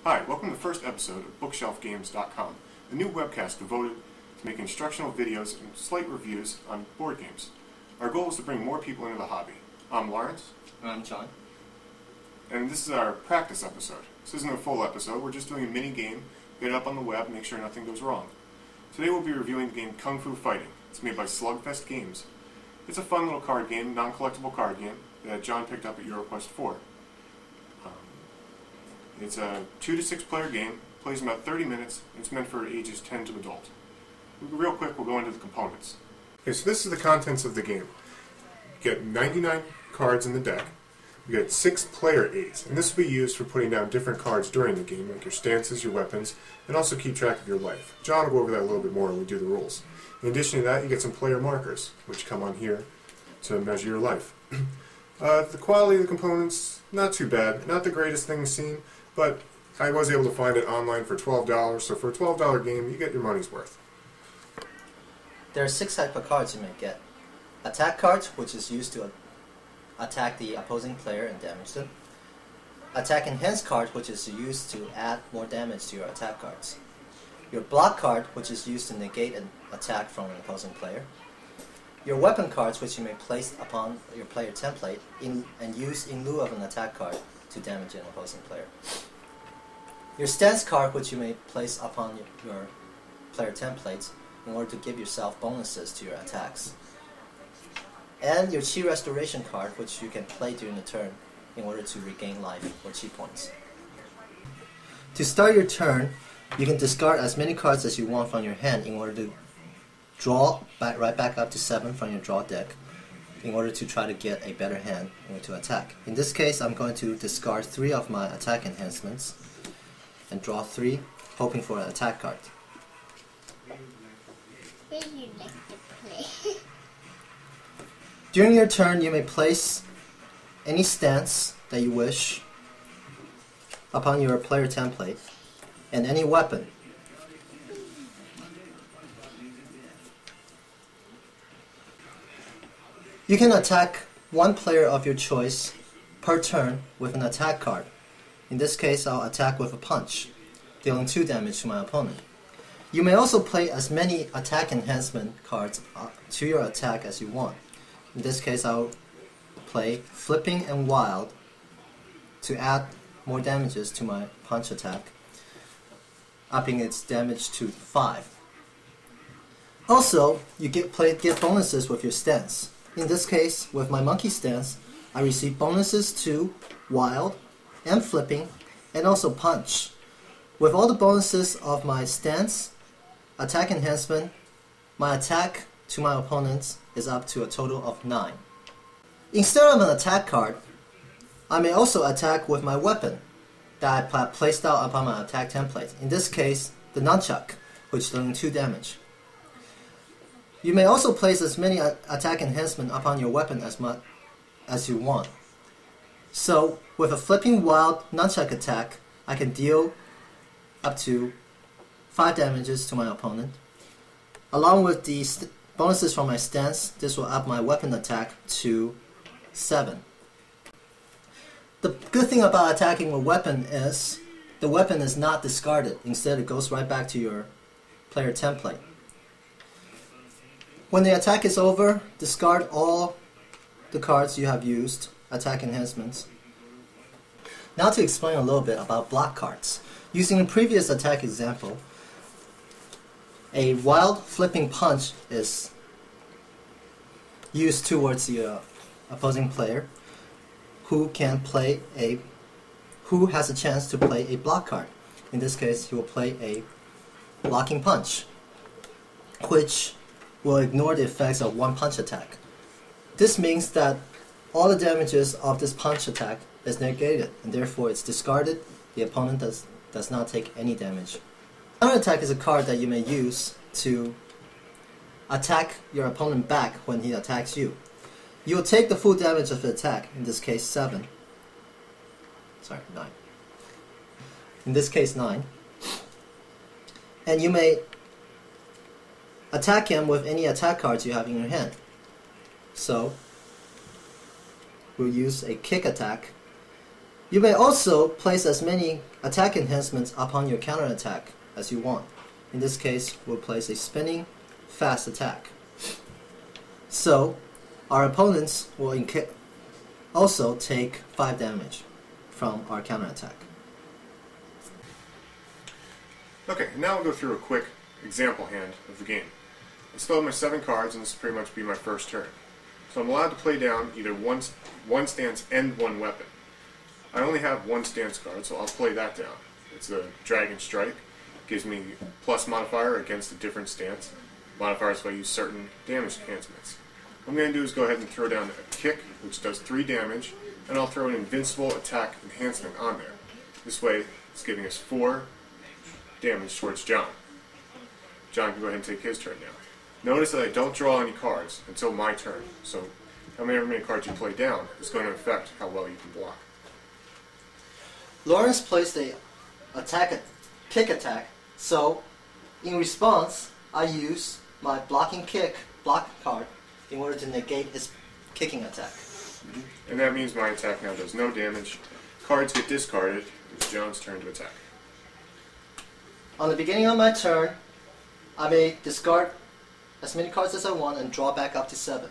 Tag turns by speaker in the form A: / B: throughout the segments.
A: Hi, welcome to the first episode of bookshelfgames.com, a new webcast devoted to making instructional videos and slight reviews on board games. Our goal is to bring more people into the hobby. I'm Lawrence.
B: I'm John.
A: And this is our practice episode. This isn't a full episode, we're just doing a mini game, get it up on the web, make sure nothing goes wrong. Today we'll be reviewing the game KungFu Fighting. It's made by SlugFest Games. It's a fun little card game, non-collectible card game, that John picked up at EuroQuest 4. It's a 2 to 6 player game, plays in about 30 minutes, and it's meant for ages 10 to adult. Real quick, we'll go into the components. Okay, so this is the contents of the game. You get 99 cards in the deck. You get 6 player aids, and this will be used for putting down different cards during the game, like your stances, your weapons, and also keep track of your life. John will go over that a little bit more when we do the rules. In addition to that, you get some player markers, which come on here to measure your life. The quality of the components, not too bad. Not the greatest thing seen, but I was able to find it online for $12, so for a $12 game, you get your money's worth.
B: There are 6 types of cards you may get. Attack cards, which is used to attack the opposing player and damage them. Attack enhanced card, which is used to add more damage to your attack cards. Your block card, which is used to negate an attack from an opposing player. Your weapon cards, which you may place upon your player template and use in lieu of an attack card to damage an opposing player. Your stance card, which you may place upon your player templates in order to give yourself bonuses to your attacks. And your chi restoration card, which you can play during the turn in order to regain life or chi points. To start your turn, you can discard as many cards as you want from your hand in order to draw right back up to 7 from your draw deck in order to try to get a better hand in order to attack. In this case, I'm going to discard 3 of my attack enhancements and draw 3, hoping for an attack card.
C: Where do you like to play?
B: During your turn, you may place any stance that you wish upon your player template and any weapon. You can attack one player of your choice per turn with an attack card. In this case, I'll attack with a punch, dealing 2 damage to my opponent. You may also play as many attack enhancement cards to your attack as you want. In this case, I'll play Flipping and Wild to add more damages to my punch attack, upping its damage to 5. Also, you get bonuses with your stance. In this case, with my monkey stance, I receive bonuses to Wild and Flipping and also Punch. With all the bonuses of my stance, attack enhancement, my attack to my opponents is up to a total of 9. Instead of an attack card, I may also attack with my weapon that I placed out upon my attack template. In this case, the nunchuck, which does 2 damage. You may also place as many attack enhancement upon your weapon as you want. So, with a Flipping Wild nunchuck attack, I can deal up to 5 damages to my opponent. Along with the bonuses from my stance, this will up my weapon attack to 7. The good thing about attacking with weapon is the weapon is not discarded. Instead, it goes right back to your player template. When the attack is over, discard all the cards you have used, attack enhancements. Now to explain a little bit about block cards. Using the previous attack example, a wild flipping punch is used towards the opposing player who has a chance to play a block card. In this case, he will play a blocking punch, which will ignore the effects of one punch attack. This means that all the damages of this punch attack is negated, and therefore it's discarded. The opponent does not take any damage. Counter attack is a card that you may use to attack your opponent back when he attacks you. You will take the full damage of the attack, in this case 7. Sorry, 9. In this case 9. And you may attack him with any attack cards you have in your hand. So, we'll use a kick attack You may also place as many attack enhancements upon your counterattack as you want. In this case, we'll place a spinning fast attack. So, our opponents will also take 5 damage from our counterattack.
A: Okay, now we'll go through a quick example hand of the game. I still have my 7 cards, and this will pretty much be my first turn. So I'm allowed to play down either one stance and 1 weapon. I only have 1 stance card, so I'll play that down. It's a Dragon Strike. Gives me plus modifier against a different stance. Modifiers if I use certain damage enhancements. What I'm going to do is go ahead and throw down a kick, which does 3 damage, and I'll throw an invincible attack enhancement on there. This way, it's giving us 4 damage towards John. John can go ahead and take his turn now. Notice that I don't draw any cards until my turn, so however many cards you play down is going to affect how well you can block.
B: Lawrence placed a kick attack, so in response, I use my block card in order to negate his kicking attack.
A: And that means my attack now does no damage. Cards get discarded. It's John's turn to attack.
B: On the beginning of my turn, I may discard as many cards as I want and draw back up to 7.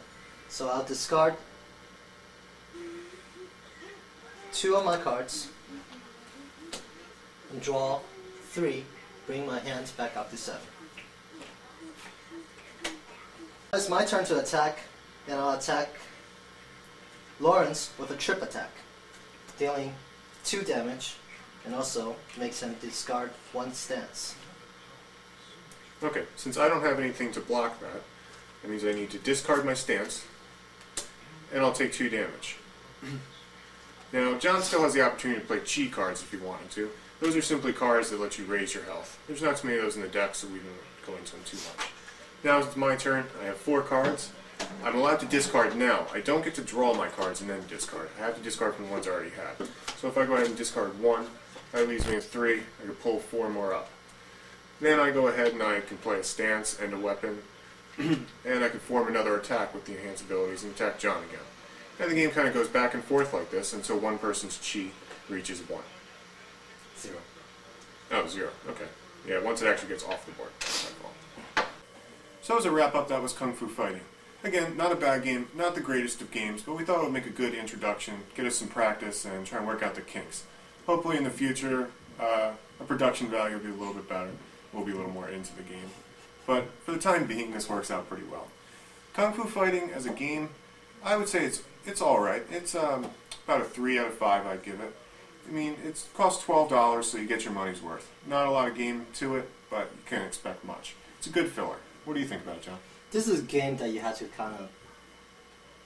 B: So I'll discard 2 of my cards and draw 3, bring my hands back up to 7. It's my turn to attack, and I'll attack Lawrence with a trip attack, dealing 2 damage, and also makes him discard 1 stance.
A: Okay, since I don't have anything to block that, that means I need to discard my stance, and I'll take 2 damage. Now, John still has the opportunity to play chi cards if he wanted to. Those are simply cards that let you raise your health. There's not too many of those in the deck, so we don't go into them too much. Now it's my turn. I have 4 cards. I'm allowed to discard now. I don't get to draw my cards and then discard. I have to discard from the ones I already had. So if I go ahead and discard 1, that leaves me with 3. I can pull 4 more up. Then I go ahead and I can play a stance and a weapon, and I can form another attack with the enhanced abilities and attack John again. And the game kind of goes back and forth like this until one person's chi reaches 1.
B: 0.
A: Oh, 0. Okay. Yeah, once it actually gets off the board. So as a wrap-up, that was Kung Fu Fighting. Again, not a bad game, not the greatest of games, but we thought it would make a good introduction, get us some practice, and try and work out the kinks. Hopefully in the future, our production value will be a little bit better. We'll be a little more into the game. But for the time being, this works out pretty well. Kung Fu Fighting as a game, I would say it's alright. It's about a 3 out of 5 I'd give it. I mean, it costs $12, so you get your money's worth. Not a lot of game to it, but you can't expect much. It's a good filler. What do you think about it, John?
B: This is a game that you have to kind of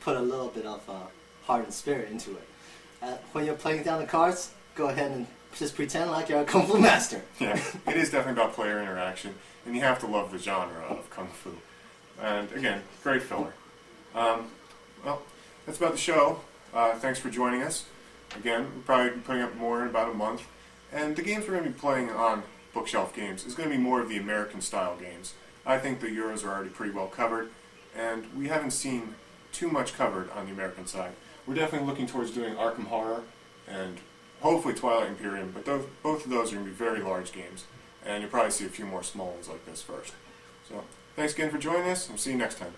B: put a little bit of heart and spirit into it. When you're playing down the cards, go ahead and just pretend like you're a Kung Fu master.
A: Yeah, it is definitely about player interaction, and you have to love the genre of Kung Fu. And again, great filler. Well, that's about the show. Thanks for joining us. Again, we'll probably be putting up more in about a month. And the games we're going to be playing on Bookshelf Games is going to be more of the American-style games. I think the Euros are already pretty well covered, and we haven't seen too much covered on the American side. We're definitely looking towards doing Arkham Horror and hopefully Twilight Imperium, but both of those are going to be very large games, and you'll probably see a few more small ones like this first. So, thanks again for joining us, and we'll see you next time.